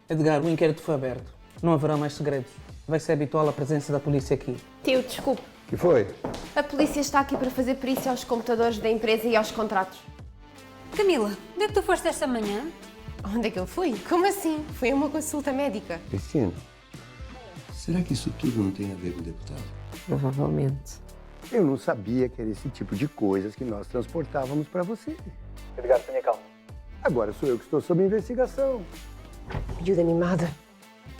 Edgar, o inquérito foi aberto. Não haverá mais segredos. Vai ser habitual a presença da polícia aqui. Tio, desculpe. O que foi? A polícia está aqui para fazer perícia aos computadores da empresa e aos contratos. Camila, onde é que tu foste esta manhã? Onde é que eu fui? Como assim? Fui a uma consulta médica. Cristina, será que isso tudo não tem a ver com o deputado? Provavelmente. Eu não sabia que era esse tipo de coisas que nós transportávamos para você. Edgar, tenha calma. Agora sou eu que estou sob investigação. Miúda animada.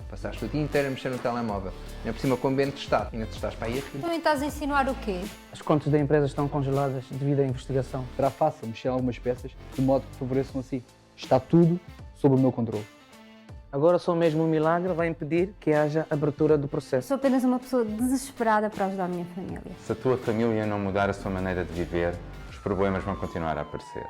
Passaste o dia inteiro a mexer no telemóvel. Ainda por cima com bem testado. Ainda testaste para aí a rir. Também estás a insinuar o quê? As contas da empresa estão congeladas devido à investigação. Será fácil mexer em algumas peças de modo que favoreçam a si. Está tudo sob o meu controle. Agora só mesmo um milagre vai impedir que haja abertura do processo. Sou apenas uma pessoa desesperada para ajudar a minha família. Se a tua família não mudar a sua maneira de viver, os problemas vão continuar a aparecer.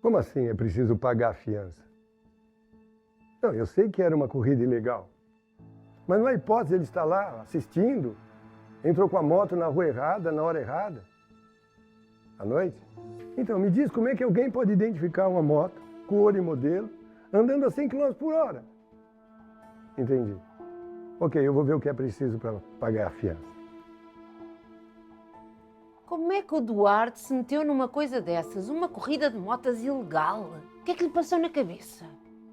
Como assim é preciso pagar a fiança? Não, eu sei que era uma corrida ilegal. Mas não há hipótese ele estar lá assistindo. Entrou com a moto na rua errada, na hora errada. À noite. Então, me diz como é que alguém pode identificar uma moto, cor e modelo, andando a 100 km por hora? Entendi. Ok, eu vou ver o que é preciso para pagar a fiança. Como é que o Duarte se meteu numa coisa dessas? Uma corrida de motas ilegal? O que é que lhe passou na cabeça?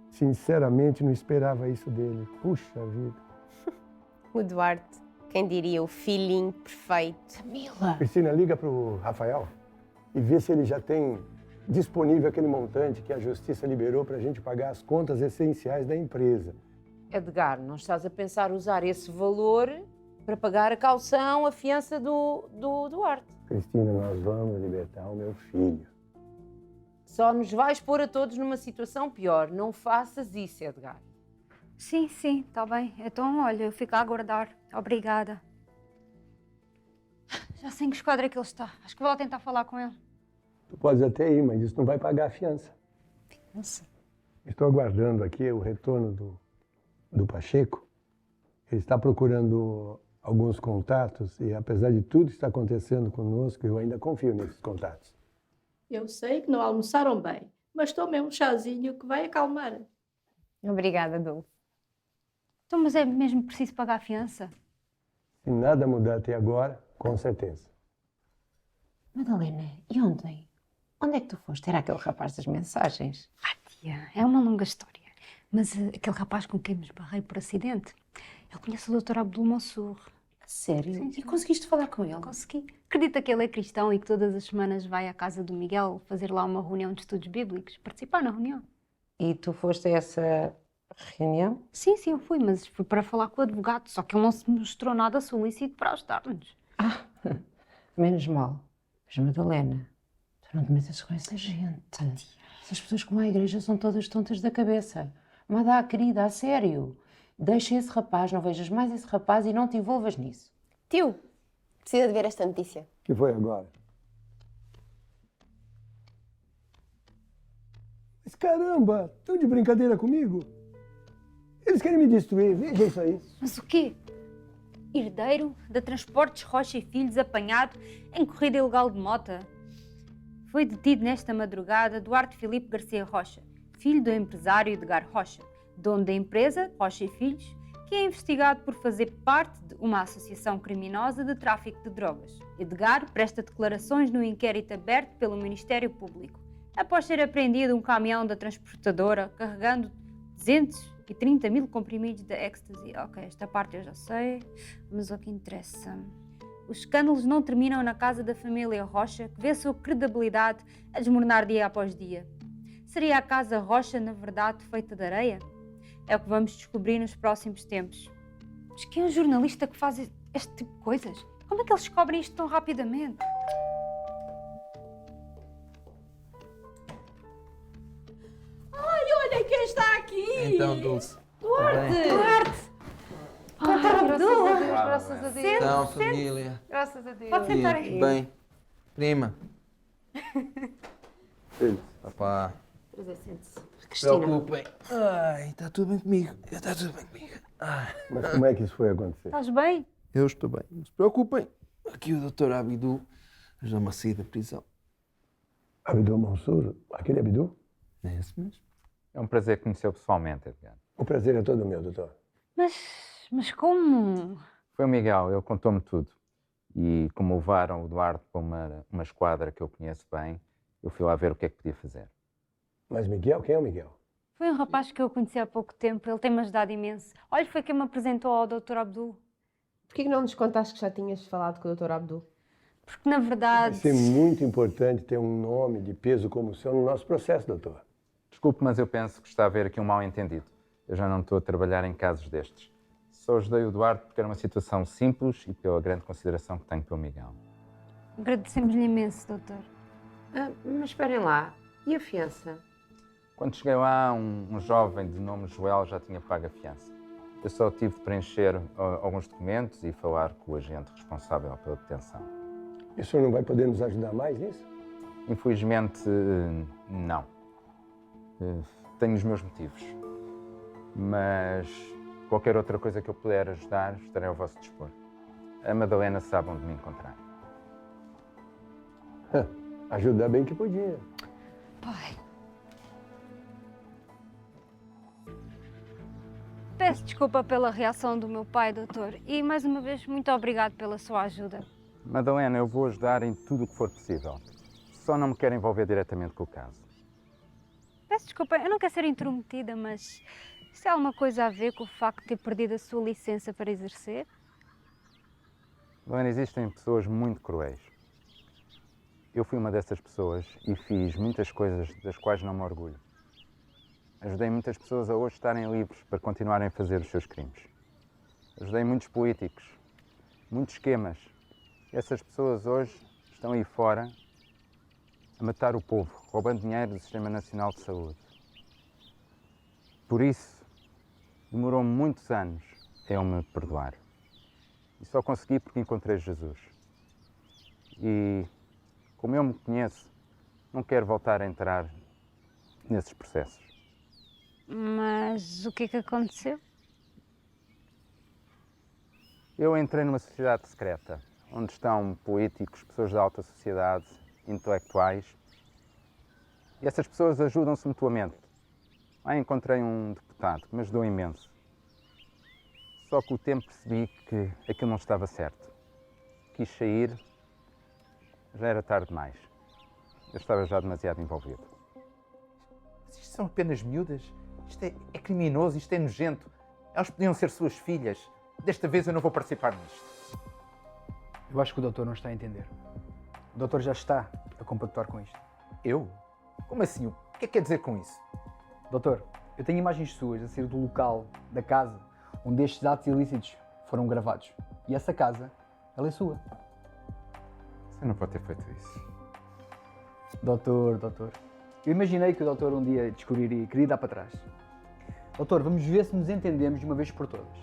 Sinceramente, não esperava isso dele. Puxa vida. O Duarte, quem diria, o filhinho perfeito. Camila! Cristina, liga para o Rafael e vê se ele já tem disponível aquele montante que a Justiça liberou para a gente pagar as contas essenciais da empresa. Edgar, não estás a pensar usar esse valor para pagar a caução, a fiança do Duarte? Cristina, nós vamos libertar o meu filho. Só nos vais pôr a todos numa situação pior. Não faças isso, Edgar. Sim, está bem. Então, olha, eu fico a aguardar. Obrigada. Já sei em que esquadra é que ele está. Acho que vou lá tentar falar com ele. Tu podes até ir, mas isso não vai pagar a fiança. Fiança? Estou aguardando aqui o retorno do Pacheco. Ele está procurando alguns contatos e, apesar de tudo que está acontecendo conosco, eu ainda confio nesses contatos. Eu sei que não almoçaram bem, mas tomei um chazinho que vai acalmar. Obrigada, Dulce. Então, mas é mesmo preciso pagar a fiança? Se nada mudar até agora, com certeza. Madalena, e ontem? Onde é que tu foste? Era aquele rapaz das mensagens? Tia, é uma longa história. Mas aquele rapaz com quem me esbarrei por acidente, ele conhece o Dr. Abdul Mansur. Sério? Sim. E conseguiste falar com ele? Consegui. Acredita que ele é cristão e que todas as semanas vai à casa do Miguel fazer lá uma reunião de estudos bíblicos, participar na reunião. E tu foste a essa reunião? Sim, eu fui, mas fui para falar com o advogado, só que ele não se mostrou nada solícito para ajudar-nos. Menos mal. Mas Madalena, tu não te metas com essa gente. Essas pessoas que vão à igreja são todas tontas da cabeça. Madá, querida, a sério. Deixa esse rapaz, não vejas mais esse rapaz e não te envolvas nisso. Tio, precisa de ver esta notícia. O que foi agora? Mas caramba, estão de brincadeira comigo? Eles querem me destruir, veja isso aí. Mas o quê? Herdeiro da Transportes Rocha e Filhos apanhado em corrida ilegal de mota. Foi detido nesta madrugada Duarte Filipe Garcia Rocha, filho do empresário Edgar Rocha, dono da empresa Rocha e Filhos, que é investigado por fazer parte de uma associação criminosa de tráfico de drogas. Edgar presta declarações no inquérito aberto pelo Ministério Público, após ser apreendido um caminhão da transportadora carregando 230 mil comprimidos de ecstasy. Ok, esta parte eu já sei, mas o que interessa... Os escândalos não terminam na casa da família Rocha, que vê a sua credibilidade a desmoronar dia após dia. Seria a Casa Rocha, na verdade, feita de areia? É o que vamos descobrir nos próximos tempos. Mas quem é um jornalista que faz este tipo de coisas? Como é que eles descobrem isto tão rapidamente? Ai, olha quem está aqui! Então, Dulce. Duarte! Duarte! Graças a Deus. Então, família. Graças a Deus. Pode sentar aí. Bem. Prima. Filhos, Papá. Prazer, sente-se. Não se Cristina. preocupem. Ai, está tudo bem comigo. Está tudo bem comigo. Ai. mas como é que isso foi acontecer? Estás bem? Eu estou bem. Não se preocupem. Aqui o Dr. Abdu ajudou-me a sair da prisão. Abdu Mansur, aquele Abdu? É esse mesmo. É um prazer conhecê-lo pessoalmente, Edgar. O prazer é todo meu, doutor. Mas como? Foi o Miguel, ele contou-me tudo. E como levaram o Duarte para uma esquadra que eu conheço bem, eu fui lá ver o que é que podia fazer. Mas Miguel, quem é o Miguel? Foi um rapaz que eu conheci há pouco tempo, ele tem-me ajudado imenso. Olha, foi quem me apresentou ao Dr. Abdul. Porquê que não nos contaste que já tinhas falado com o Dr. Abdul? Porque, na Vai verdade... ser muito importante ter um nome de peso como o seu no nosso processo, doutor. Desculpe, mas eu penso que está a haver aqui um mal-entendido. Eu já não estou a trabalhar em casos destes. Só ajudei o Duarte porque era uma situação simples e pela grande consideração que tenho pelo Miguel. Agradecemos-lhe imenso, doutor. Mas esperem lá. E a fiança? Quando cheguei lá, um jovem de nome Joel já tinha pago a fiança. Eu só tive de preencher alguns documentos e falar com o agente responsável pela detenção. E o senhor não vai poder nos ajudar mais nisso? Infelizmente, não. Tenho os meus motivos. Mas qualquer outra coisa que eu puder ajudar, estarei ao vosso dispor. A Madalena sabe onde me encontrar. Ajudar bem que podia. Pai. Peço desculpa pela reação do meu pai, doutor. E, mais uma vez, muito obrigado pela sua ajuda. Madalena, eu vou ajudar em tudo o que for possível. Só não me quero envolver diretamente com o caso. Peço desculpa, eu não quero ser intrometida, mas isso tem alguma coisa a ver com o facto de ter perdido a sua licença para exercer? Madalena, existem pessoas muito cruéis. Eu fui uma dessas pessoas e fiz muitas coisas das quais não me orgulho. Ajudei muitas pessoas a hoje estarem livres para continuarem a fazer os seus crimes. Ajudei muitos políticos, muitos esquemas. E essas pessoas hoje estão aí fora a matar o povo, roubando dinheiro do Sistema Nacional de Saúde. Por isso, demorou muitos anos a eu me perdoar. E só consegui porque encontrei Jesus. E, como eu me conheço, não quero voltar a entrar nesses processos. Mas o que é que aconteceu? Eu entrei numa sociedade secreta, onde estão políticos, pessoas da alta sociedade, intelectuais, e essas pessoas ajudam-se mutuamente. Lá encontrei um deputado que me ajudou imenso. Só que com o tempo percebi que aquilo não estava certo. Quis sair, já era tarde demais. Eu estava já demasiado envolvido. Isto são apenas miúdas? Isto é criminoso, isto é nojento. Elas podiam ser suas filhas. Desta vez eu não vou participar nisto. Eu acho que o doutor não está a entender. O doutor já está a compactuar com isto. Eu? Como assim? O que é que quer dizer com isso? Doutor, eu tenho imagens suas a sair do local, da casa, onde estes atos ilícitos foram gravados. E essa casa, ela é sua. Você não pode ter feito isso. Doutor. Eu imaginei que o doutor um dia descobriria e queria dar para trás. Doutor, vamos ver se nos entendemos de uma vez por todas.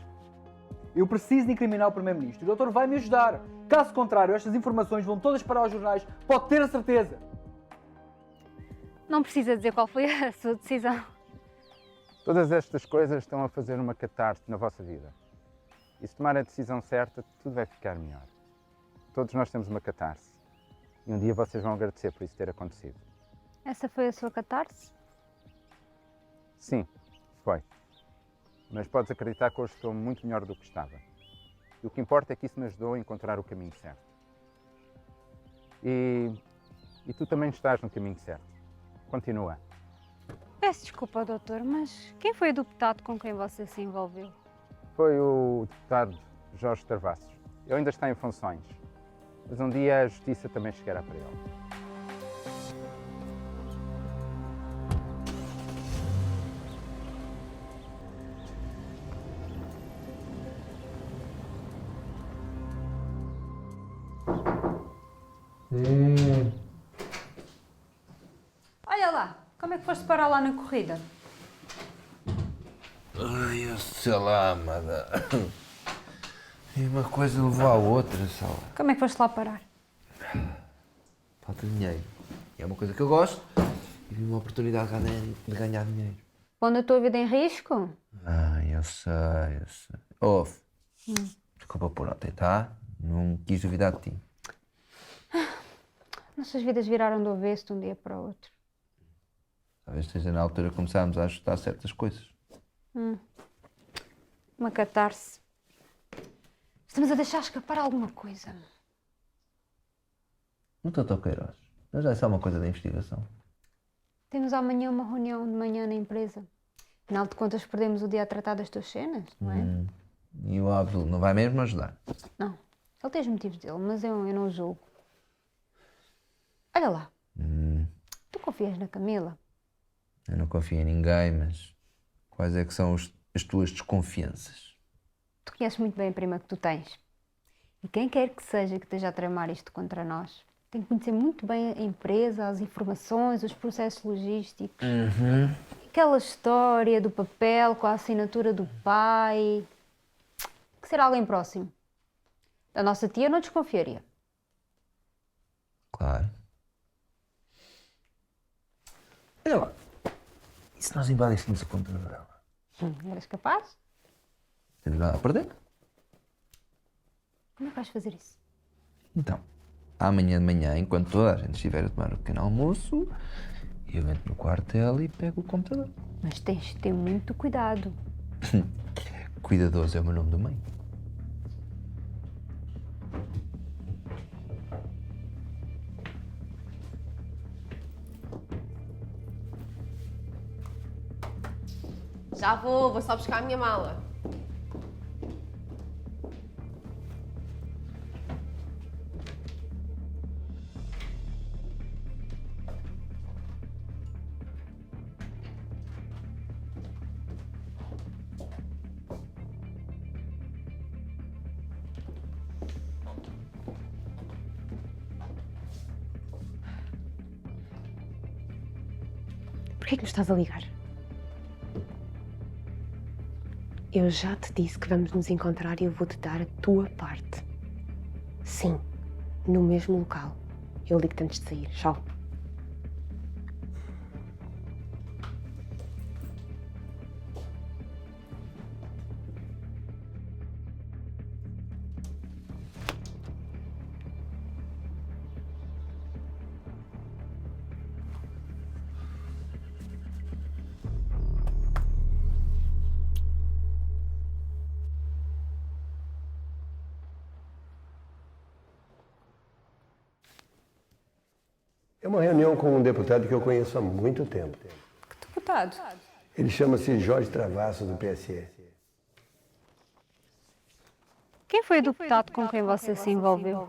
Eu preciso de incriminar o Primeiro-Ministro. O doutor vai me ajudar. Caso contrário, estas informações vão todas para os jornais. Pode ter a certeza. Não precisa dizer qual foi a sua decisão. Todas estas coisas estão a fazer uma catarse na vossa vida. E se tomar a decisão certa, tudo vai ficar melhor. Todos nós temos uma catarse. E um dia vocês vão agradecer por isso ter acontecido. Essa foi a sua catarse? Sim, foi. Mas podes acreditar que hoje estou muito melhor do que estava. E o que importa é que isso me ajudou a encontrar o caminho certo. E tu também estás no caminho certo. Continua. Peço desculpa, doutor, mas quem foi o deputado com quem você se envolveu? Foi o deputado Jorge Travassos. Ele ainda está em funções. Mas um dia a justiça também chegará para ele. Olha lá, como é que foste parar lá na corrida? Ai, eu sei lá, amada. E uma coisa levou à outra, Sala. Como é que foste lá parar? Falta dinheiro. É uma coisa que eu gosto e vi uma oportunidade de ganhar dinheiro. Pondo a tua vida em risco? Ai, eu sei. Ouve. Desculpa por ontem, tá? Não quis duvidar de ti. Nossas vidas viraram do avesso de um dia para o outro. Talvez esteja na altura de começarmos a ajustar certas coisas. Uma catarse. Estamos a deixar escapar alguma coisa. Não estou tão Queiroz. Mas já é só uma coisa da investigação. Temos amanhã uma reunião de manhã na empresa. Afinal de contas, perdemos o dia a tratar das tuas cenas, não é? E o Abdul não vai mesmo ajudar? Não. Ele tem os motivos dele, mas eu não o julgo. Olha lá. Tu confias na Camila? Eu não confio em ninguém, mas quais é que são as tuas desconfianças? Tu conheces muito bem a prima que tu tens. E quem quer que seja que esteja a tramar isto contra nós, tem que conhecer muito bem a empresa, as informações, os processos logísticos. Aquela história do papel com a assinatura do pai. Tem que ser alguém próximo. Da nossa tia eu não desconfiaria. Claro. Olha lá. E se nós invadíssemos a conta dela? Eras capaz? Não temos nada a perder? Como é que vais fazer isso? Então, amanhã de manhã, enquanto toda a gente estiver a tomar o pequeno almoço, eu entro no quartel e pego o computador. Mas tens de ter muito cuidado. Cuidadoso é o meu nome do meio. Já vou só buscar a minha mala. Por que é que me estás a ligar? Eu já te disse que vamos nos encontrar e eu vou-te dar a tua parte. Sim, no mesmo local. Eu ligo-te antes de sair. Tchau. É uma reunião com um deputado que eu conheço há muito tempo. Que deputado? Ele chama-se Jorge Travassos, do PSE. Quem foi o deputado com quem você se envolveu?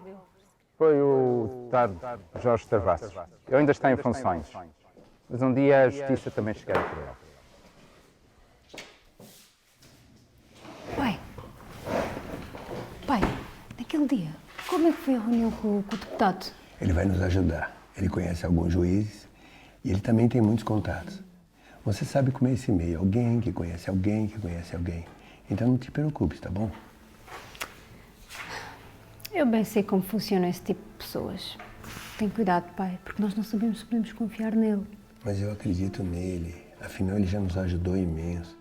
Foi o deputado Jorge Travassos. Ele ainda está em funções, mas um dia a justiça também chegará por ele. Pai, naquele dia, como é que foi a reunião com o deputado? Ele vai nos ajudar. Ele conhece alguns juízes e ele também tem muitos contatos. Você sabe como é esse meio, alguém que conhece alguém que conhece alguém. Então não te preocupes, tá bom? Eu bem sei como funciona esse tipo de pessoas. Tem cuidado, pai, porque nós não sabemos se podemos confiar nele. Mas eu acredito nele. Afinal, ele já nos ajudou imenso.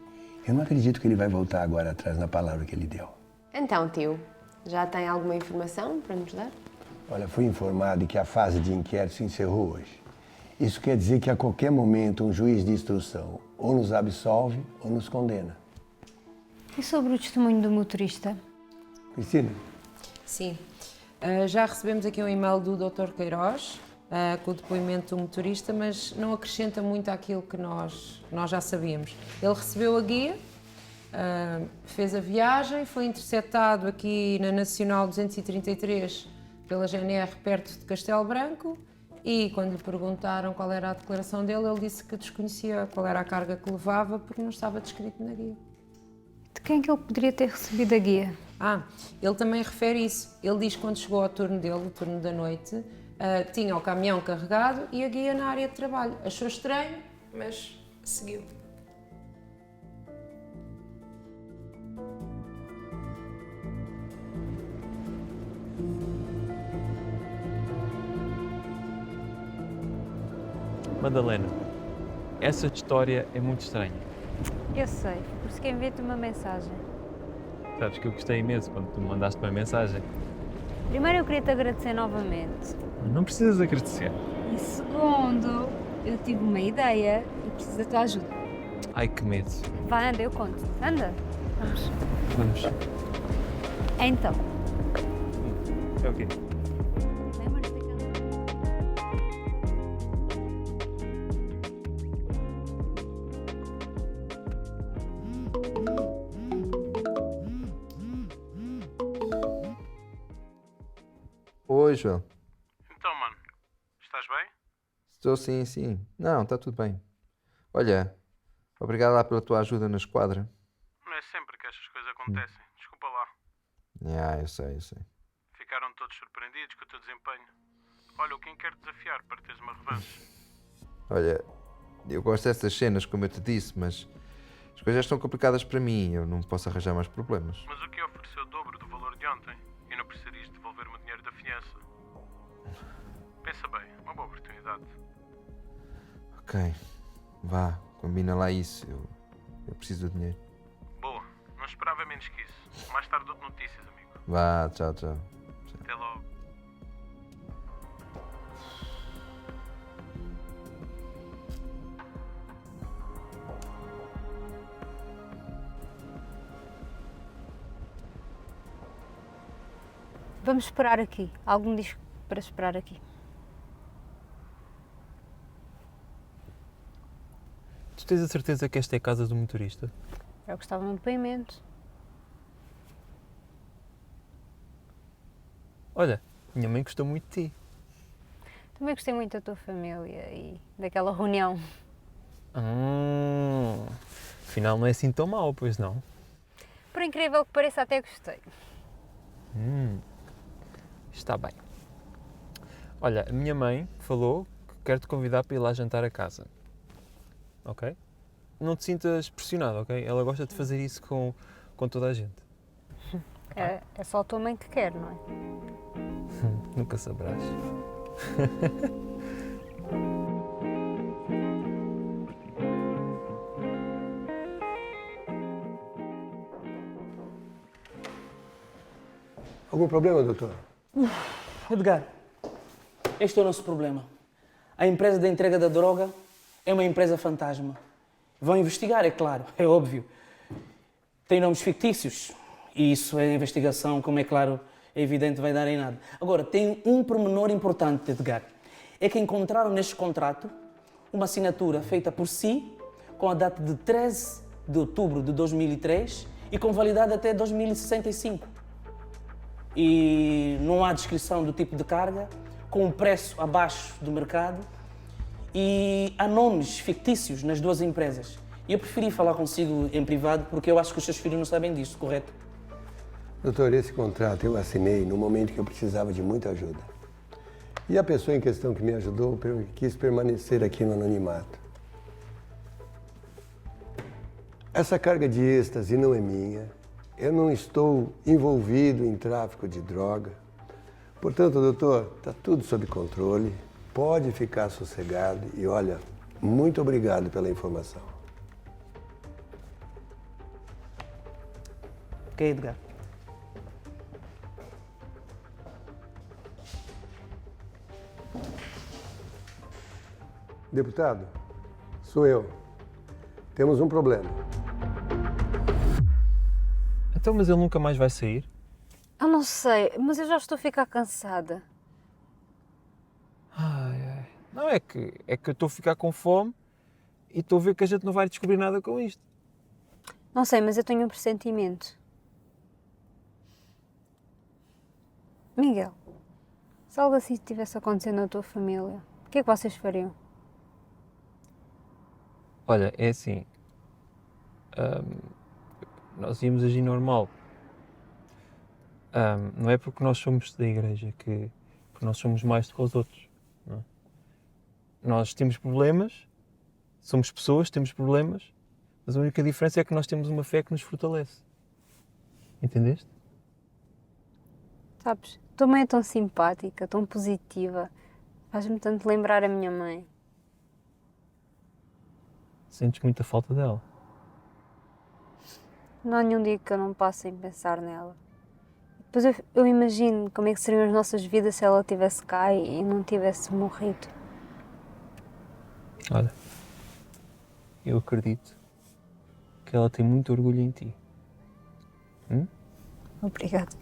Eu não acredito que ele vai voltar agora atrás na palavra que ele deu. Então, tio, já tem alguma informação para nos dar? Olha, fui informado que a fase de inquérito se encerrou hoje. Isso quer dizer que a qualquer momento um juiz de instrução ou nos absolve ou nos condena. E sobre o testemunho do motorista? Cristina? Sim. Já recebemos aqui um e-mail do Dr. Queiroz com o depoimento do motorista, mas não acrescenta muito àquilo que nós já sabíamos. Ele recebeu a guia, fez a viagem, foi interceptado aqui na Nacional 233 pela GNR perto de Castelo Branco e quando lhe perguntaram qual era a declaração dele, ele disse que desconhecia qual era a carga que levava porque não estava descrito na guia. De quem é que ele poderia ter recebido a guia? Ele também refere isso. Ele diz que quando chegou ao turno dele, o turno da noite, Tinha o caminhão carregado e a guia na área de trabalho. Achou estranho, mas seguiu. Madalena, essa história é muito estranha. Eu sei, por isso que enviei-te uma mensagem. Sabes que eu gostei imenso quando tu me mandaste uma mensagem. Primeiro eu queria te agradecer novamente. Não precisas agradecer. E segundo, eu tive uma ideia e preciso da tua ajuda. Ai, que medo. Vai, anda, eu conto. Anda, vamos. Vamos. Então, É o quê? lembras-te daquela... Oi, João. Então, mano, estás bem? Estou sim, sim. Não, está tudo bem. Olha, obrigado lá pela tua ajuda na esquadra. Não é sempre que estas coisas acontecem. Desculpa lá. Eu sei, eu sei. Ficaram todos surpreendidos com o teu desempenho. Olha, o quem quer desafiar para teres uma revanche. Olha, eu gosto dessas cenas, como eu te disse, mas as coisas estão complicadas para mim. Eu não posso arranjar mais problemas. Mas o que ofereceu o dobro do valor de ontem e não precisarias devolver-me o dinheiro da fiança. Pensa bem, uma boa oportunidade. Ok, vá, combina lá isso. Eu preciso do dinheiro. Boa, não esperava menos que isso. Mais tarde dou-te notícias, amigo. Vá, tchau, tchau. Até logo. Vamos esperar aqui. Algo me diz para esperar aqui. Tu tens a certeza que esta é a casa do motorista? É o que estava no depoimento. Olha, minha mãe gostou muito de ti. Também gostei muito da tua família e daquela reunião. Afinal não é assim tão mau, pois não? Por incrível que pareça, até gostei. Está bem. Olha, a minha mãe falou que quer te convidar para ir lá jantar a casa. Ok? Não te sintas pressionado, ok? Ela gosta de fazer isso com toda a gente. É só a tua mãe que quer, não é? Nunca saberás. Algum problema, doutor? Edgar, este é o nosso problema. A empresa de entrega da droga é uma empresa fantasma. Vão investigar, é claro, é óbvio. Tem nomes fictícios e isso é investigação, como é claro, é evidente, vai dar em nada. Agora, tem um pormenor importante, Edgar. É que encontraram neste contrato uma assinatura feita por si com a data de 13 de outubro de 2003 e com validade até 2065. E não há descrição do tipo de carga, com um preço abaixo do mercado e há nomes fictícios nas duas empresas. E eu preferi falar consigo em privado porque eu acho que os seus filhos não sabem disso, correto? Doutor, esse contrato eu assinei no momento que eu precisava de muita ajuda. E a pessoa em questão que me ajudou quis permanecer aqui no anonimato. Essa carga de êxtase não é minha. Eu não estou envolvido em tráfico de droga. Portanto, doutor, está tudo sob controle. Pode ficar sossegado e, olha, muito obrigado pela informação. Ok, Edgar. Deputado, sou eu. Temos um problema. Então, mas ele nunca mais vai sair? Eu não sei, mas eu já estou a ficar cansada. Não, é que eu estou a ficar com fome e estou a ver que a gente não vai descobrir nada com isto. Não sei, mas eu tenho um pressentimento. Miguel, se algo assim estivesse acontecendo na tua família, o que é que vocês fariam? Olha, é assim. Nós íamos agir normal. Não é porque nós somos da igreja que que nós somos mais do que os outros. Não é? Nós temos problemas, somos pessoas, temos problemas, mas a única diferença é que nós temos uma fé que nos fortalece. Entendeste? Sabes, tua mãe é tão simpática, tão positiva. Faz-me tanto lembrar a minha mãe. Sentes muita falta dela. Não há nenhum dia que eu não passe sem pensar nela. Depois eu imagino como é que seriam as nossas vidas se ela estivesse cá e não tivesse morrido. Olha, eu acredito que ela tem muito orgulho em ti. Obrigada.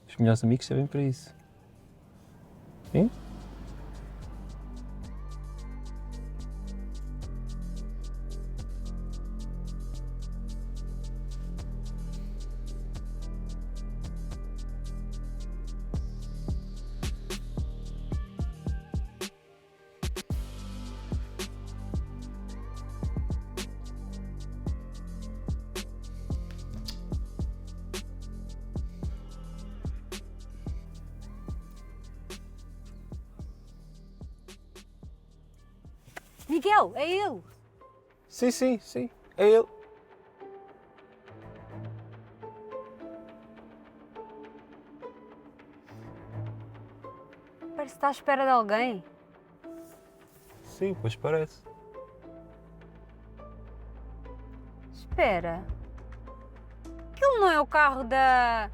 Os melhores amigos servem para isso. Sim? Miguel, é ele! Sim, é ele. Parece que está à espera de alguém. Sim, pois parece. Espera. Aquilo não é o carro da...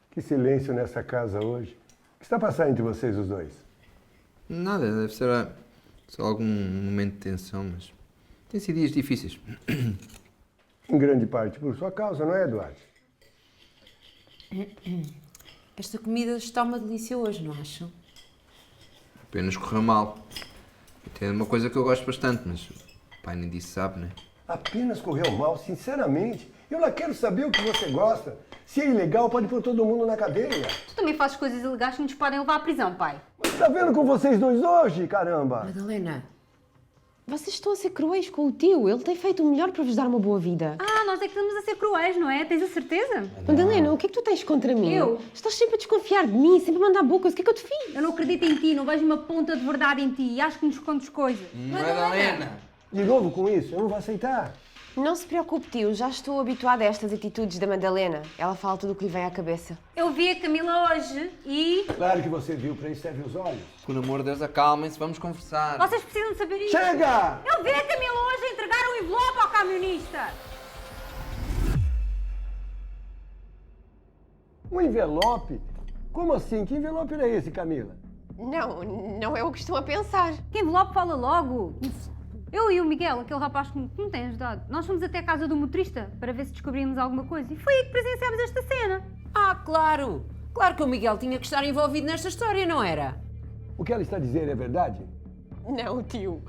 Que silêncio nessa casa hoje. O que está passando entre vocês os dois? Nada, deve ser só algum momento de tensão, mas tem sido dias difíceis. Em grande parte por sua causa, não é, Eduardo? Esta comida está uma delícia hoje, não acham? Apenas correu mal. Tem uma coisa que eu gosto bastante, mas o pai nem disso sabe, né? Apenas correu mal, sinceramente. Eu lá quero saber o que você gosta. Se é ilegal, pode pôr todo mundo na cadeia. Tu também fazes coisas ilegais que nos podem levar à prisão, pai. Mas tá vendo com vocês dois hoje, caramba? Madalena, vocês estão a ser cruéis com o tio. Ele tem feito o melhor para vos dar uma boa vida. Ah, nós é que estamos a ser cruéis, não é? Tens a certeza? Madalena, o que é que tu tens contra mim? Eu? Estás sempre a desconfiar de mim, sempre a mandar bocas. O que é que eu te fiz? Eu não acredito em ti, não vejo uma ponta de verdade em ti e acho que nos escondes coisas. Madalena! De novo com isso? Eu não vou aceitar. Não se preocupe, tio. Já estou habituada a estas atitudes da Madalena. Ela fala tudo o que lhe vem à cabeça. Eu vi a Camila hoje e... Claro que você viu, para isso serve os olhos. Por amor de Deus, acalmem-se, vamos conversar. Vocês precisam de saber isto. Chega! Eu vi a Camila hoje a entregar um envelope ao camionista. Um envelope? Como assim? Que envelope era esse, Camila? Não é o que estão a pensar. Que envelope fala logo. Eu e o Miguel, aquele rapaz que me tem ajudado, nós fomos até a casa do motorista para ver se descobrimos alguma coisa e foi aí que presenciámos esta cena. Ah, claro! Claro que o Miguel tinha que estar envolvido nesta história, não era? O que ela está dizendo é verdade? Não, tio.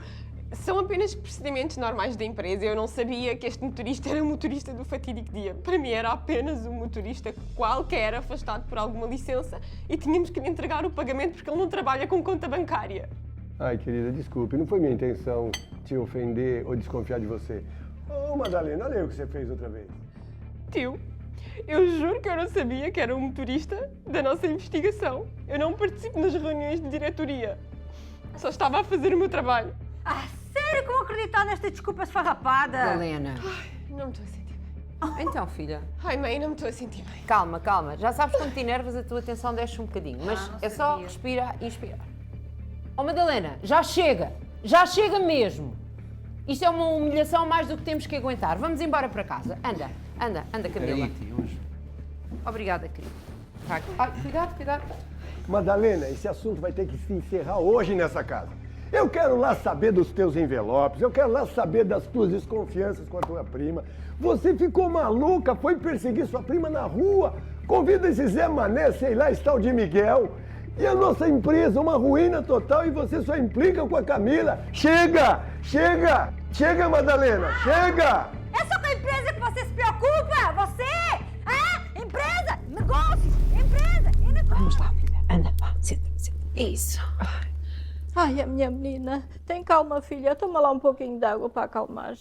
São apenas procedimentos normais da empresa. Eu não sabia que este motorista era o motorista do fatídico dia. Para mim era apenas um motorista qualquer afastado por alguma licença e tínhamos que lhe entregar o pagamento porque ele não trabalha com conta bancária. Ai, querida, desculpe. Não foi minha intenção te ofender ou desconfiar de você. Ô, Madalena, olha aí o que você fez outra vez. Tio, eu juro que eu não sabia que era o motorista da nossa investigação. Eu não participo nas reuniões de diretoria. Só estava a fazer o meu trabalho. Ah, sério que vou acreditar nesta desculpa esfarrapada? Helena. Ai, não me estou a sentir bem. Então, filha. Ai, mãe, não me estou a sentir bem. Calma, calma. Já sabes quando te enervas a tua atenção desce um bocadinho. Mas não é só sabia. respirar e inspirar. Oh, Madalena, já chega! Já chega mesmo! Isto é uma humilhação mais do que temos que aguentar. Vamos embora para casa. Anda, anda, anda, Camila. Obrigada, querido. Ai, cuidado, cuidado. Madalena, esse assunto vai ter que se encerrar hoje nessa casa. Eu quero lá saber dos teus envelopes, eu quero lá saber das tuas desconfianças com a tua prima. Você ficou maluca, foi perseguir sua prima na rua, convida esse Zé Mané, sei lá, esse tal de Miguel. E a nossa empresa, uma ruína total, e você só implica com a Camila. Chega! Chega! Chega, Madalena! Chega! É só com a empresa que você se preocupa! Você! Ah, empresa! Negócios! Empresa! E negócio! Vamos lá, filha. Anda, vá, senta, senta. Isso. Ai, a minha menina. Tem calma, filha. Toma lá um pouquinho de água para acalmar.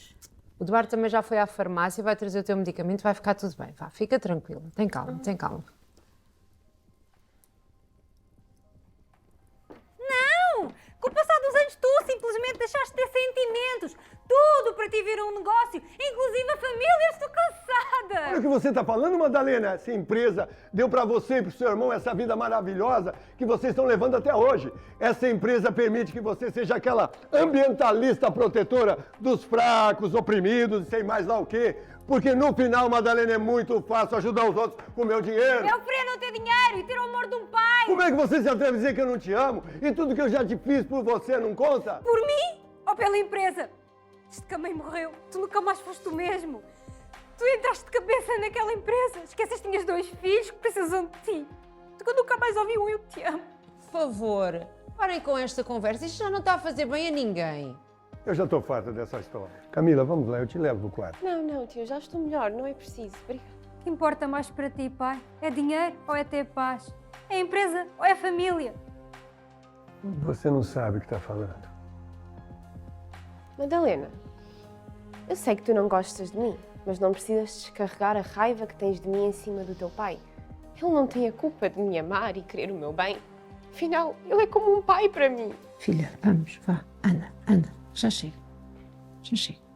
O Duarte também já foi à farmácia, vai trazer o teu medicamento, vai ficar tudo bem. Vá, fica tranquila. Tem calma, tem calma. Não! Com o passar dos anos tu simplesmente deixaste de ter sentimentos. Tudo para ti vir um negócio, inclusive a família. Estou cansada. Olha o que você está falando, Madalena. Essa empresa deu para você e para o seu irmão essa vida maravilhosa que vocês estão levando até hoje. Essa empresa permite que você seja aquela ambientalista protetora dos fracos, oprimidos e sei mais lá o quê. Porque no final, Madalena, é muito fácil ajudar os outros com o meu dinheiro. Eu preferia não ter dinheiro e ter o amor de um pai. Como é que você se atreve a dizer que eu não te amo? E tudo que eu já te fiz por você não conta? Por mim ou pela empresa? Desde que a mãe morreu, tu nunca mais foste o mesmo. Tu entraste de cabeça naquela empresa. Esqueces que tinhas 2 filhos que precisam de ti. Tu nunca mais ouvi um eu te amo. Por favor, parem com esta conversa. Isto já não está a fazer bem a ninguém. Eu já estou farta dessa história. Camila, vamos lá, eu te levo pro quarto. Não, não, tio, já estou melhor, não é preciso. Obrigada. O que importa mais para ti, pai? É dinheiro ou é ter paz? É empresa ou é família? Você não sabe o que está falando. Madalena, eu sei que tu não gostas de mim, mas não precisas descarregar a raiva que tens de mim em cima do teu pai. Ele não tem a culpa de me amar e querer o meu bem. Afinal, ele é como um pai para mim. Filha, vamos, vá, anda, anda. Já chega. Já chega.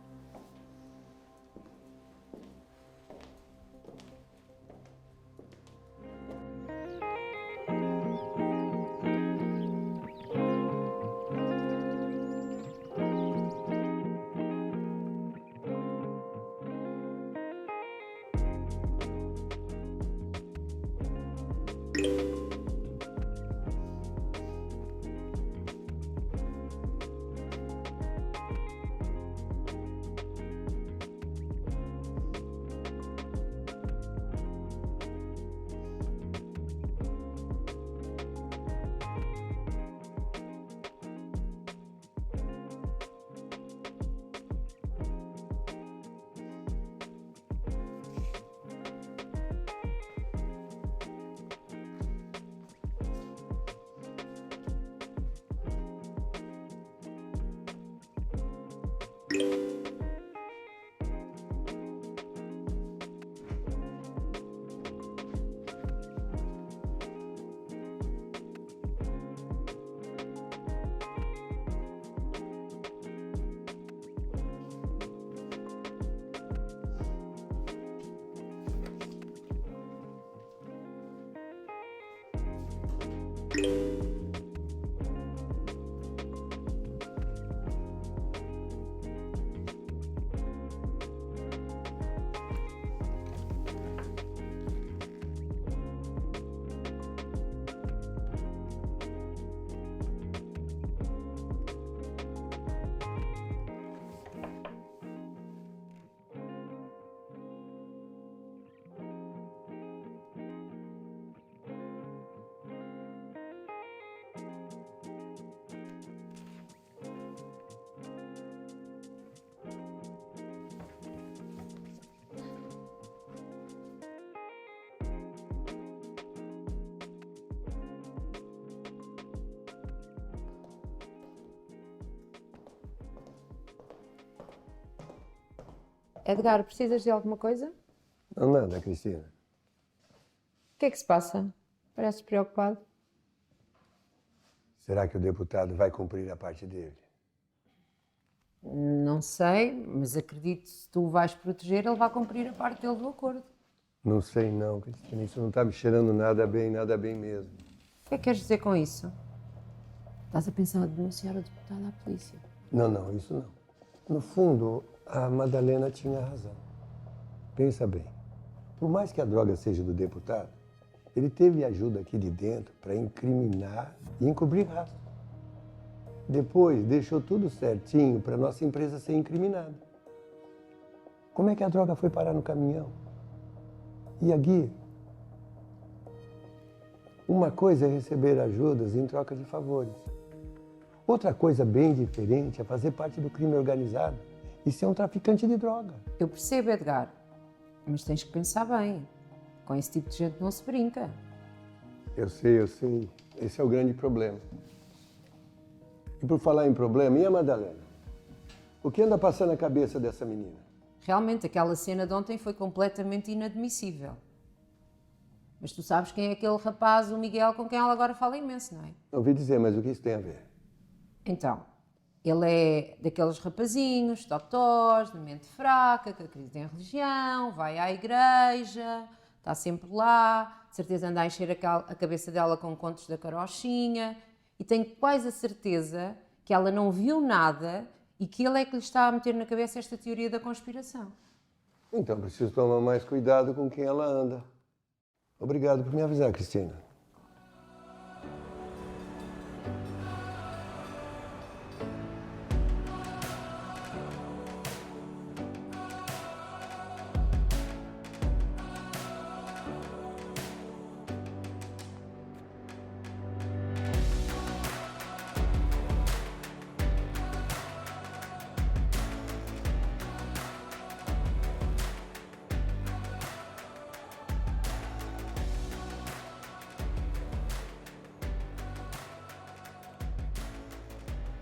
Edgar, precisas de alguma coisa? Não, nada, Cristina. O que é que se passa? Pareces preocupado. Será que o deputado vai cumprir a parte dele? Não sei, mas acredito que se tu o vais proteger, ele vai cumprir a parte dele do acordo. Não sei não, Cristina. Isso não está me cheirando nada bem mesmo. O que é que queres dizer com isso? Estás a pensar em denunciar o deputado à polícia? Não, isso não. No fundo, a Madalena tinha razão. Pensa bem. Por mais que a droga seja do deputado, ele teve ajuda aqui de dentro para incriminar e encobrir rastro. Depois, deixou tudo certinho para nossa empresa ser incriminada. Como é que a droga foi parar no caminhão? E a guia? Uma coisa é receber ajudas em troca de favores. Outra coisa bem diferente é fazer parte do crime organizado e ser um traficante de droga. Eu percebo, Edgar, mas tens que pensar bem. Com esse tipo de gente não se brinca. Eu sei. Esse é o grande problema. E por falar em problema, e a Madalena? O que anda passando na cabeça dessa menina? Realmente, aquela cena de ontem foi completamente inadmissível. Mas tu sabes quem é aquele rapaz, o Miguel, com quem ela agora fala imenso, não é? Ouvi dizer, mas o que isso tem a ver? Então, ele é daqueles rapazinhos, totós, de mente fraca, que acredita em religião, vai à igreja, está sempre lá, de certeza anda a encher a cabeça dela com contos da carochinha, e tenho quase a certeza que ela não viu nada e que ele é que lhe está a meter na cabeça esta teoria da conspiração. Então preciso tomar mais cuidado com quem ela anda. Obrigado por me avisar, Cristina.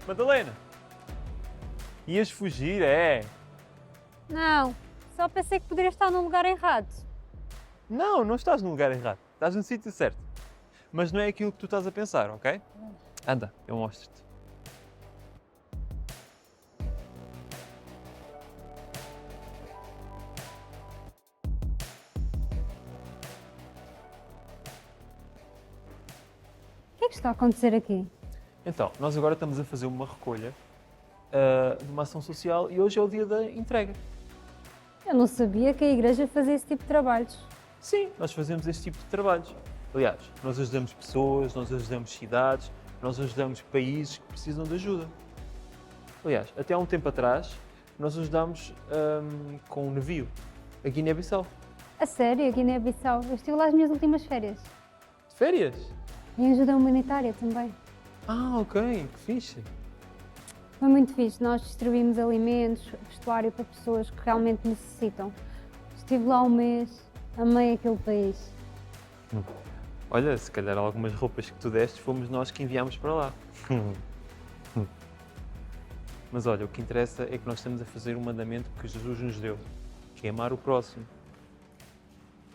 Madalena, ias fugir, é? Não, só pensei que poderia estar no lugar errado. Não, não estás no lugar errado. Estás no sítio certo. Mas não é aquilo que tu estás a pensar, ok? Anda, eu mostro-te. O que é que está a acontecer aqui? Então, nós agora estamos a fazer uma recolha de uma ação social e hoje é o dia da entrega. Eu não sabia que a igreja fazia esse tipo de trabalhos. Sim, nós fazemos este tipo de trabalhos. Aliás, nós ajudamos pessoas, nós ajudamos cidades, nós ajudamos países que precisam de ajuda. Aliás, até há um tempo atrás, nós ajudámos com um navio, a Guiné-Bissau. A sério, a Guiné-Bissau. Eu estive lá as minhas últimas férias. De férias? E ajuda humanitária também. Ah, ok, que fixe. Foi muito fixe. Nós distribuímos alimentos, vestuário para pessoas que realmente necessitam. Estive lá um mês, amei aquele país. Olha, se calhar algumas roupas que tu deste fomos nós que enviámos para lá. Mas olha, o que interessa é que nós estamos a fazer um mandamento que Jesus nos deu, que é amar o próximo.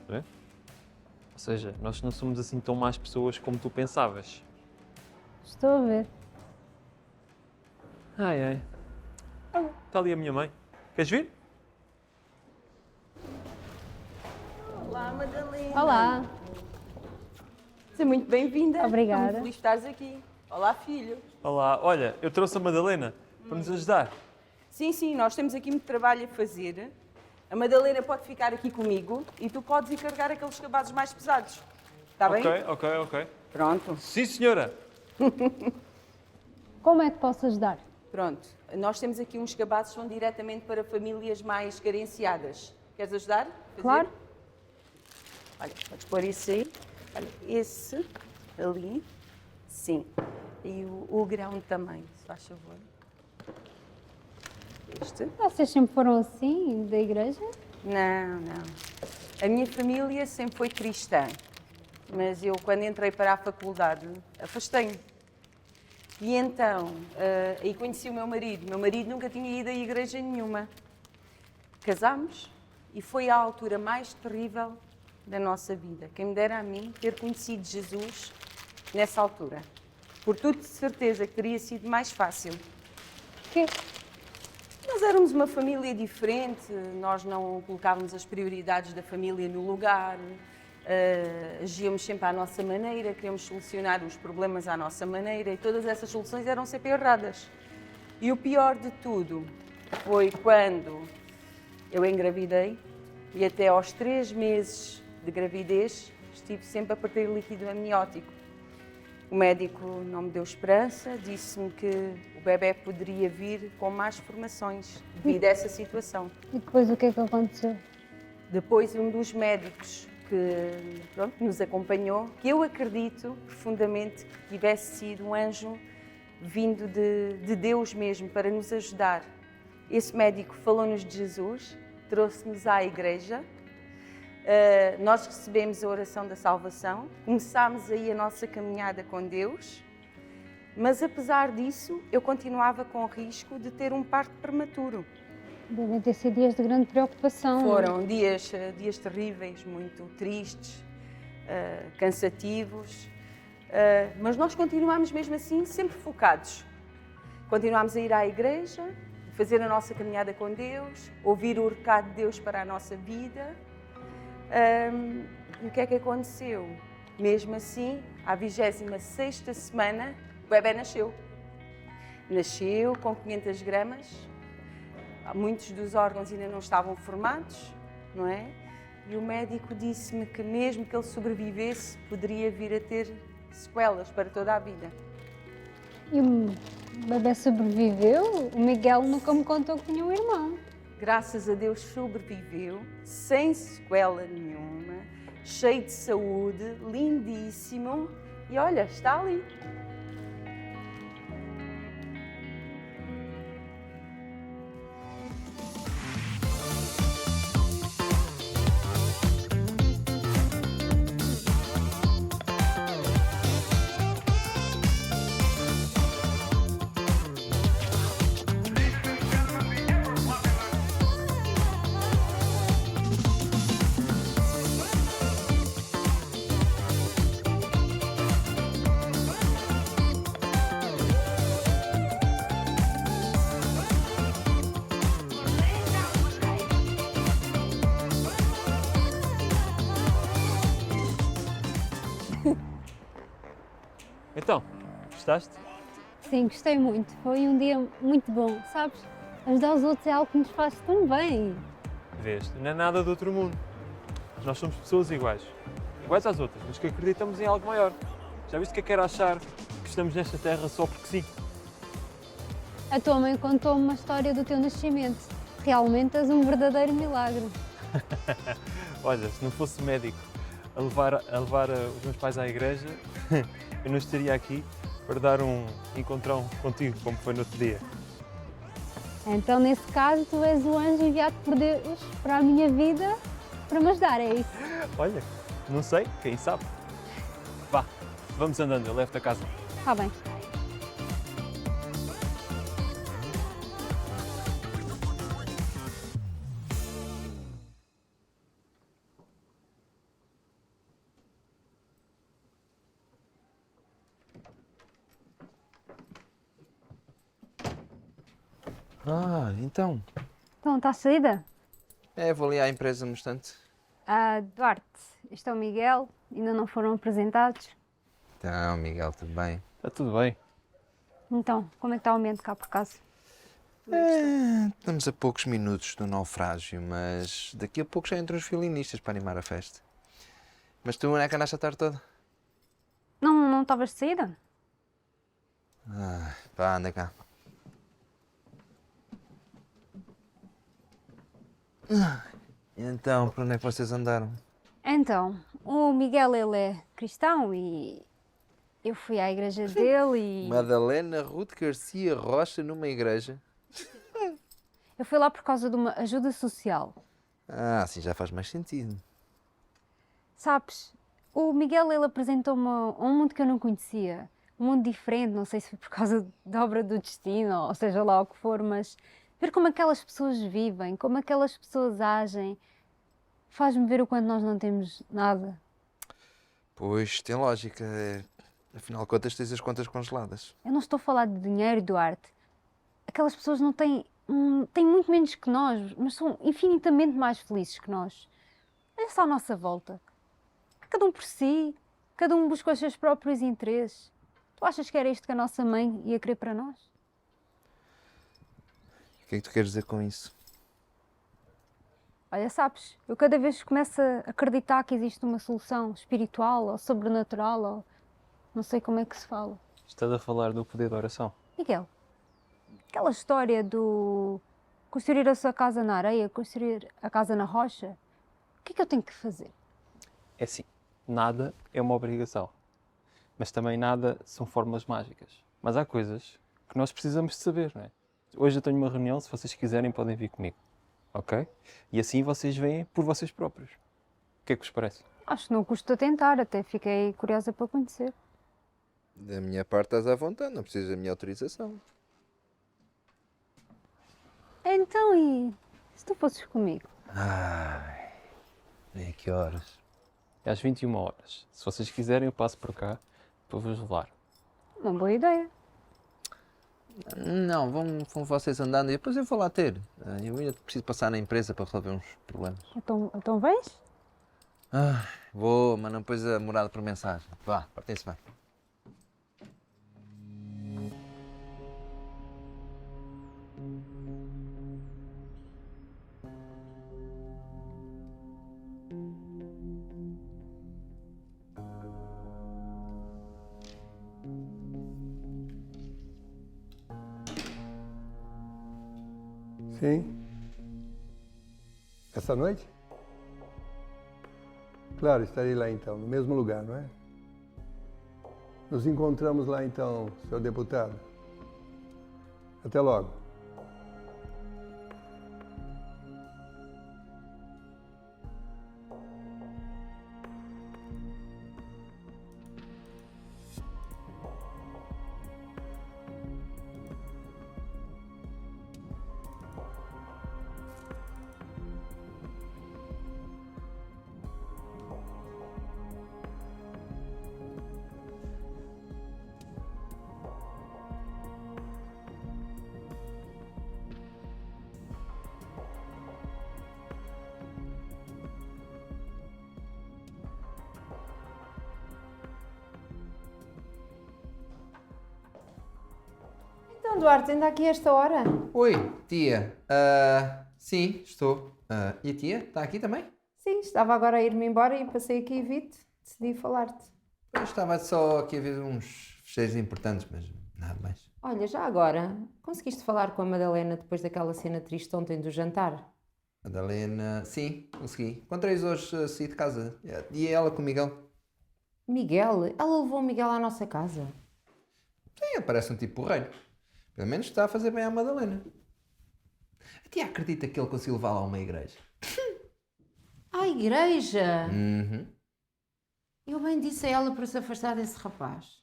Não é? Ou seja, nós não somos assim tão más pessoas como tu pensavas. Estou a ver. Ai. Está ali a minha mãe. Queres vir? Olá, Madalena. Olá. Seja muito bem-vinda. Obrigada. Estou muito feliz de estares aqui. Olá, filho. Olá, olha, eu trouxe a Madalena para nos ajudar. Sim, nós temos aqui muito trabalho a fazer. A Madalena pode ficar aqui comigo e tu podes ir carregar aqueles cabazes mais pesados. Está bem? Ok. Pronto. Sim, senhora. Como é que posso ajudar? Pronto. Nós temos aqui uns cabazes que são diretamente para famílias mais carenciadas. Queres ajudar? a fazer? Claro. Olha, podes pôr isso aí. Olha, esse ali. Sim. E o grão também, se faz favor. Este. Vocês sempre foram assim, da igreja? Não. A minha família sempre foi cristã, mas eu, quando entrei para a faculdade, afastei-me. E então, aí conheci o meu marido. Meu marido nunca tinha ido a igreja nenhuma. Casámos e foi a altura mais terrível da nossa vida. Quem me dera a mim ter conhecido Jesus nessa altura. Por tudo de certeza que teria sido mais fácil. Quê? Nós éramos uma família diferente, nós não colocávamos as prioridades da família no lugar, agíamos sempre à nossa maneira, queríamos solucionar os problemas à nossa maneira e todas essas soluções eram sempre erradas. E o pior de tudo foi quando eu engravidei e até aos 3 meses de gravidez estive sempre a perder líquido amniótico. O médico não me deu esperança, disse-me que o bebê poderia vir com más formações devido a essa situação. E depois o que é que aconteceu? Depois um dos médicos que nos acompanhou, que eu acredito profundamente que tivesse sido um anjo vindo de Deus mesmo para nos ajudar. Esse médico falou-nos de Jesus, trouxe-nos à igreja, nós recebemos a oração da salvação, começámos aí a nossa caminhada com Deus, mas apesar disso eu continuava com o risco de ter um parto prematuro. Devem ter sido dias de grande preocupação. Foram dias terríveis, muito tristes, cansativos, mas nós continuámos mesmo assim sempre focados. Continuámos a ir à igreja, fazer a nossa caminhada com Deus, ouvir o recado de Deus para a nossa vida. E o que é que aconteceu? Mesmo assim, à 26ª semana, o bebê nasceu. Nasceu com 500 gramas, muitos dos órgãos ainda não estavam formados, não é? E o médico disse-me que mesmo que ele sobrevivesse, poderia vir a ter sequelas para toda a vida. E o bebê sobreviveu? O Miguel nunca me contou que tinha um irmão. Graças a Deus sobreviveu, sem sequela nenhuma, cheio de saúde, lindíssimo. E olha, está ali. Então, gostaste? Sim, gostei muito. Foi um dia muito bom, sabes? Ajudar os outros é algo que nos faz tão bem. Vês, não é nada do outro mundo. Nós somos pessoas iguais. Iguais às outras, mas que acreditamos em algo maior. Já viste o que é que era achar que estamos nesta terra só porque sim? A tua mãe contou-me uma história do teu nascimento. Realmente és um verdadeiro milagre. Olha, se não fosse médico a levar os meus pais à igreja, eu não estaria aqui para dar um encontrão contigo, como foi no outro dia. Então, nesse caso, tu és o anjo enviado por Deus para a minha vida para me ajudar, é isso? Olha, não sei, quem sabe? Vá, vamos andando, eu levo-te a casa. Está bem. Ah, então. Então, está saída? Vou ali à empresa no instante. Duarte, este é o Miguel, ainda não foram apresentados. Então, Miguel, tudo bem? Está tudo bem. Então, como é que está o ambiente cá por casa? Estamos a poucos minutos do naufrágio, mas daqui a pouco já entram os violinistas para animar a festa. Mas tu, onde é que andaste a tarde toda? Não estavas de saída? Pá, anda cá. Então, para onde é que vocês andaram? Então, o Miguel, ele é cristão e eu fui à igreja dele e... Madalena Ruth Garcia Rocha numa igreja? Eu fui lá por causa de uma ajuda social. Assim já faz mais sentido. Sabes, o Miguel, ele apresentou-me a um mundo que eu não conhecia. Um mundo diferente, não sei se foi por causa da obra do destino, ou seja lá o que for, mas ver como aquelas pessoas vivem, como aquelas pessoas agem, faz-me ver o quanto nós não temos nada. Pois, tem lógica. Afinal de contas, tens as contas congeladas. Eu não estou a falar de dinheiro, Duarte. Aquelas pessoas não têm muito menos que nós, mas são infinitamente mais felizes que nós. Olha só à nossa volta. Cada um por si, cada um busca os seus próprios interesses. Tu achas que era isto que a nossa mãe ia querer para nós? O que é que tu queres dizer com isso? Olha, sabes, eu cada vez começo a acreditar que existe uma solução espiritual ou sobrenatural, ou não sei como é que se fala. Estás a falar do poder da oração? Miguel, aquela história do construir a sua casa na areia, construir a casa na rocha, o que é que eu tenho que fazer? É assim, nada é uma obrigação. Mas também nada são fórmulas mágicas. Mas há coisas que nós precisamos de saber, não é? Hoje eu tenho uma reunião, se vocês quiserem podem vir comigo. Ok? E assim vocês veem por vocês próprios. O que é que vos parece? Acho que não custa tentar, até fiquei curiosa para conhecer. Da minha parte estás à vontade, não precisas da minha autorização. Então, e se tu fosses comigo? Ai, é que horas? É às 21 horas. Se vocês quiserem eu passo por cá para vos levar. Uma boa ideia. Não, vão vocês andando e depois eu vou lá ter. Eu ainda preciso passar na empresa para resolver uns problemas. Então vens? Vou, mas não pôs a morada por mensagem. Vá, partem-se bem. Sim. Essa noite? Claro, estarei lá então, no mesmo lugar, não é? Nos encontramos lá então, senhor deputado. Até logo. Então, Duarte, ainda aqui a esta hora? Oi, tia. Sim, estou. E a tia? Está aqui também? Sim, estava agora a ir-me embora e passei aqui e vi-te. Decidi falar-te. Eu estava só aqui a ver uns fecheiros importantes, mas nada mais. Olha, já agora, conseguiste falar com a Madalena depois daquela cena triste ontem do jantar? Madalena, sim, consegui. Encontrei-os hoje a sair de casa. E ela com o Miguel. Miguel? Ela levou o Miguel à nossa casa? Sim, ele parece um tipo porreiro. Pelo menos está a fazer bem à Madalena. A tia acredita que ele conseguiu levá-la a uma igreja? À igreja? Uhum. Eu bem disse a ela para se afastar desse rapaz.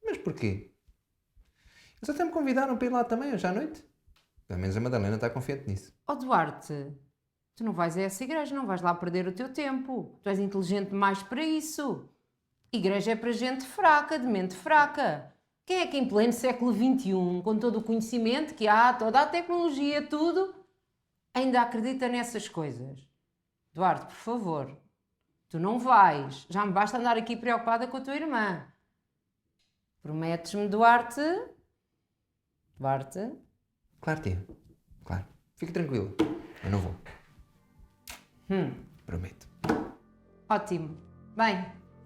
Mas porquê? Eles até me convidaram para ir lá também, hoje à noite. Pelo menos a Madalena está confiante nisso. Oh, Duarte, tu não vais a essa igreja, não vais lá perder o teu tempo. Tu és inteligente demais para isso. Igreja é para gente fraca, de mente fraca. Quem é que em pleno século XXI, com todo o conhecimento que há, toda a tecnologia, tudo, ainda acredita nessas coisas? Duarte, por favor, tu não vais. Já me basta andar aqui preocupada com a tua irmã. Prometes-me, Duarte? Duarte? Claro, tia. Claro. Fique tranquilo. Eu não vou. Prometo. Ótimo. Bem,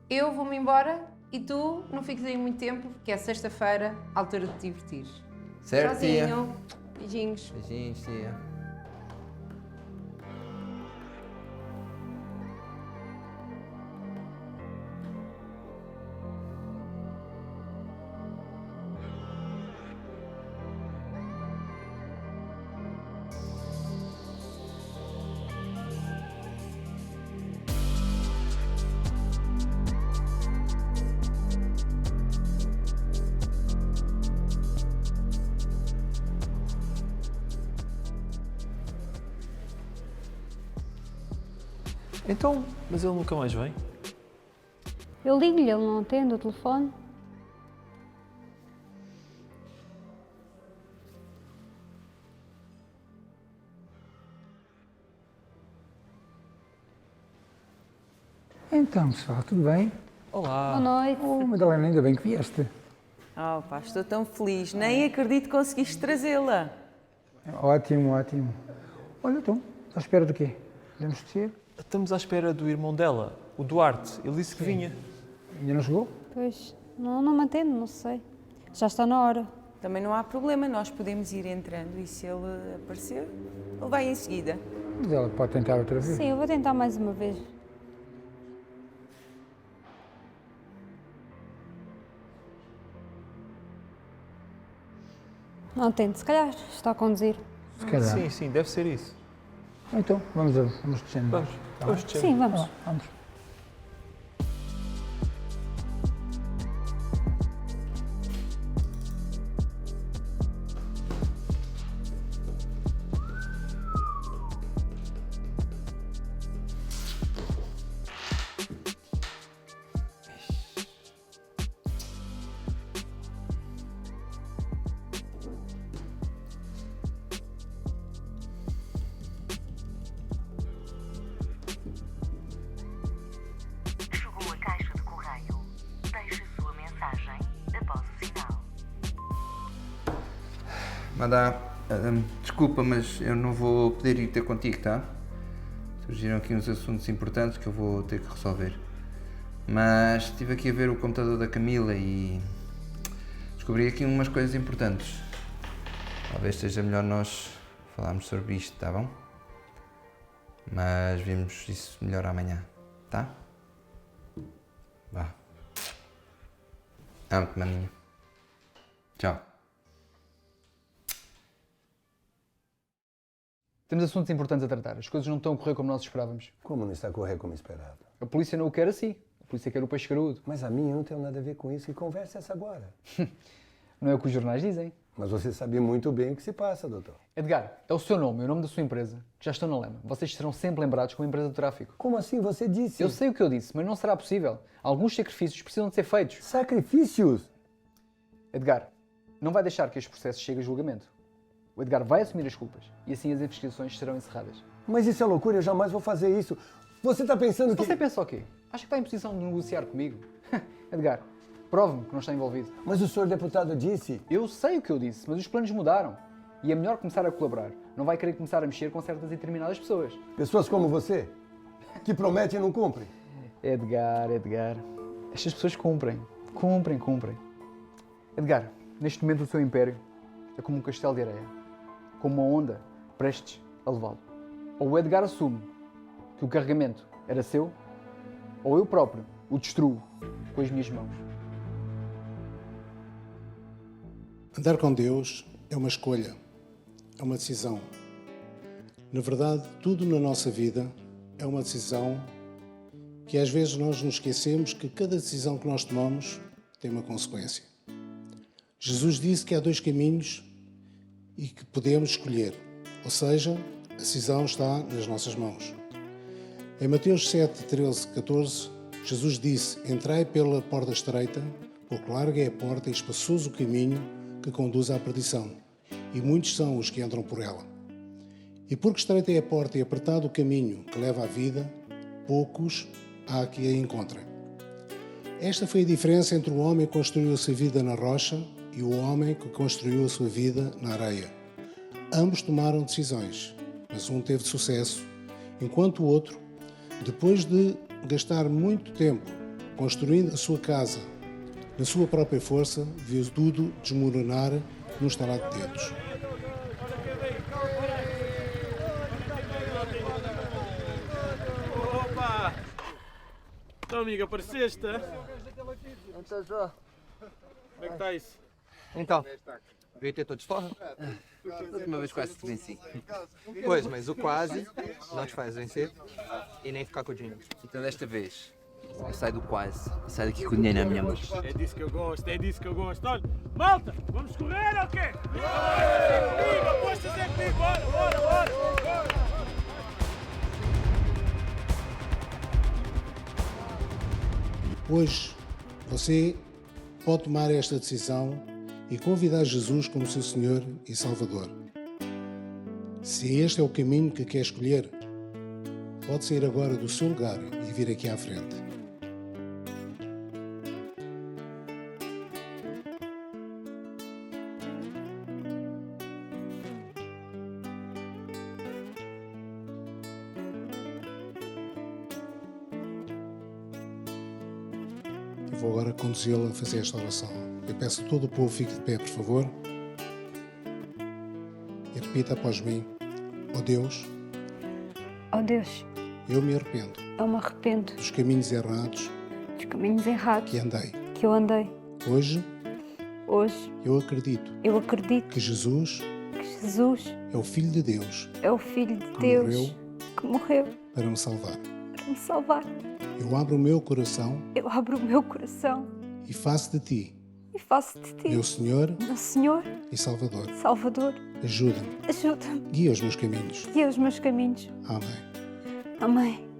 eu vou-me embora e tu não fiques aí muito tempo, porque é sexta-feira, altura de te divertir. Certo, tia. Tchauzinho. Beijinhos. Beijinhos, tia. Então, mas ele nunca mais vem? Eu ligo-lhe, ele não atende o telefone. Então, pessoal, tudo bem? Olá. Boa noite. Oh, Madalena, ainda bem que vieste. Oh, pá, estou tão feliz. Nem acredito que conseguiste trazê-la. Ótimo, ótimo. Olha, então, à espera do quê? Podemos descer? Estamos à espera do irmão dela, o Duarte. Ele disse que vinha. Ainda não chegou? Pois, não me atendo, não sei. Já está na hora. Também não há problema, nós podemos ir entrando e se ele aparecer, ele vai em seguida. Mas ela pode tentar outra vez. Sim, eu vou tentar mais uma vez. Não tente, se calhar está a conduzir. Se calhar. Sim, sim, deve ser isso. Então, vamos descendo. Vamos, Tá vamos bem? descendo. Sim, vamos. Vamos. Chegou a caixa de correio. Deixe a sua mensagem após o sinal. Madá, desculpa, mas eu não vou poder ir ter contigo, tá? Surgiram aqui uns assuntos importantes que eu vou ter que resolver. Mas estive aqui a ver o computador da Camila e descobri aqui umas coisas importantes. Talvez seja melhor nós falarmos sobre isto, tá bom? Mas vimos isso melhor amanhã, tá? Vá. Amo-te, maninho. Tchau. Temos assuntos importantes a tratar. As coisas não estão a correr como nós esperávamos. Como não está a correr como esperado? A polícia não o quer assim. A polícia quer o peixe carudo. Mas a minha não tem nada a ver com isso. Que conversa é essa agora? Não é o que os jornais dizem. Mas você sabe muito bem o que se passa, doutor. Edgar, é o seu nome e o nome da sua empresa que já estão na lema. Vocês serão sempre lembrados como empresa de tráfico. Como assim? Você disse? Eu sei o que eu disse, mas não será possível. Alguns sacrifícios precisam de ser feitos. Sacrifícios? Edgar, não vai deixar que este processo chegue a julgamento. O Edgar vai assumir as culpas e assim as investigações serão encerradas. Mas isso é loucura, eu jamais vou fazer isso. Você está pensando que... Você pensa o quê? Acha que está em posição de negociar comigo? Edgar, prove-me que não está envolvido. Mas o senhor deputado disse... Eu sei o que eu disse, mas os planos mudaram. E é melhor começar a colaborar. Não vai querer começar a mexer com certas e determinadas pessoas. Pessoas como você, que prometem e não cumprem. Edgar. Estas pessoas cumprem. Cumprem. Edgar, neste momento o seu império é como um castelo de areia. Como uma onda prestes a levá-lo. Ou o Edgar assume que o carregamento era seu, ou eu próprio o destruo com as minhas mãos. Andar com Deus é uma escolha, é uma decisão. Na verdade, tudo na nossa vida é uma decisão que às vezes nós nos esquecemos que cada decisão que nós tomamos tem uma consequência. Jesus disse que há dois caminhos e que podemos escolher, ou seja, a decisão está nas nossas mãos. Em Mateus 7, 13, 14, Jesus disse: entrai pela porta estreita, porque larga é a porta e espaçoso o caminho que conduz à perdição, e muitos são os que entram por ela. E porque estreita é a porta e apertado o caminho que leva à vida, poucos há que a encontrem. Esta foi a diferença entre o homem que construiu a sua vida na rocha e o homem que construiu a sua vida na areia. Ambos tomaram decisões, mas um teve sucesso, enquanto o outro, depois de gastar muito tempo construindo a sua casa, na sua própria força, viu tudo desmoronar num estalar de dedos. Opa! Então, amigo, apareceste? Não estou só. Como é que está isso? Então, veio ter todos fora? Da última vez quase te venci. Pois, mas o quase não te faz vencer e nem ficar com o dinheiro. Então desta vez, eu saio do quase e saio daqui com o dinheiro na minha mão. É disso que eu gosto, é disso que eu gosto. Olha, malta, vamos correr ou quê? Apostas é comigo, bora! Hoje, você pode tomar esta decisão e convidar Jesus como seu Senhor e Salvador. Se este é o caminho que quer escolher, pode sair agora do seu lugar e vir aqui à frente. Eu vou agora conduzi-la a fazer esta oração. Eu peço a todo o povo fique de pé, por favor. E repita após mim. Ó Deus, Ó Deus, eu me arrependo eu me arrependo dos caminhos errados dos caminhos errados que andei. Hoje Eu acredito eu acredito que Jesus que Jesus é o Filho de Deus é o Filho de que Deus morreu que morreu para me salvar. para me salvar. Eu abro o meu coração Eu abro o meu coração e faço de Ti e faço de Ti, meu Senhor meu Senhor, e Salvador. Salvador. Ajuda-me, Ajuda-me, guia os meus caminhos. guia os meus caminhos. Amém. Amém.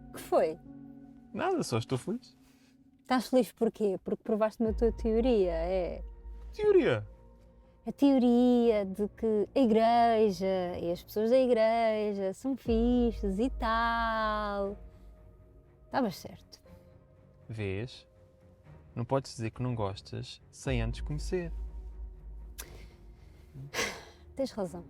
O que foi? Nada, só estou feliz. Estás feliz porquê? Porque provaste-me a tua teoria, é? Teoria? A teoria de que a igreja e as pessoas da igreja são fixes e tal. Estavas certo. Vês? Não podes dizer que não gostas sem antes conhecer. Tens razão.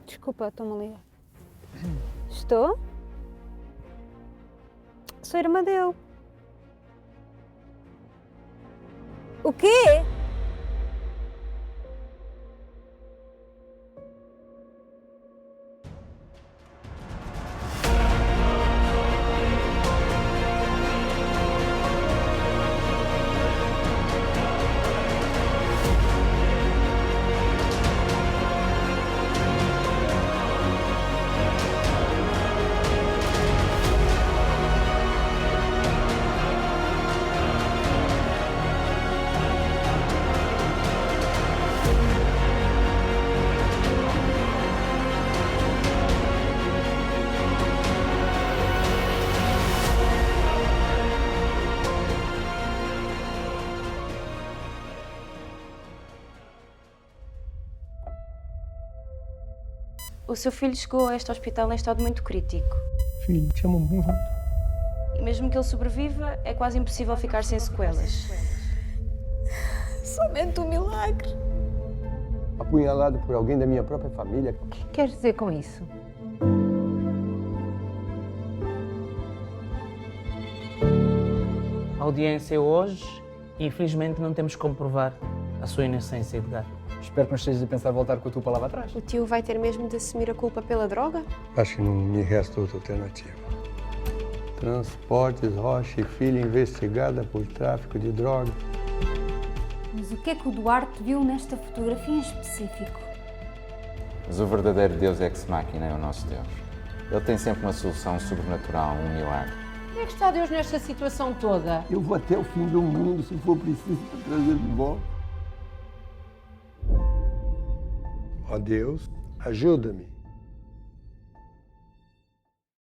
Desculpa, estou-me a ligar. Estou? Sou irmã dele. O quê? O seu filho chegou a este hospital em estado muito crítico. Filho, te amo muito. E mesmo que ele sobreviva, é quase impossível ficar sem sequelas. Somente um milagre. Apunhalado por alguém da minha própria família. O que queres dizer com isso? A audiência é hoje e infelizmente não temos como provar a sua inocência, Edgar. Espero que não estejas a pensar voltar com a tua palavra atrás. O tio vai ter mesmo de assumir a culpa pela droga? Acho que não me resta outra alternativa. Transportes Rocha e Filho investigada por tráfico de droga. Mas o que é que o Duarte viu nesta fotografia em específico? Mas o verdadeiro Deus ex machina é o nosso Deus. Ele tem sempre uma solução sobrenatural, um milagre. Como é que está Deus nesta situação toda? Eu vou até o fim do mundo se for preciso para trazer de volta. Ó Deus, ajuda-me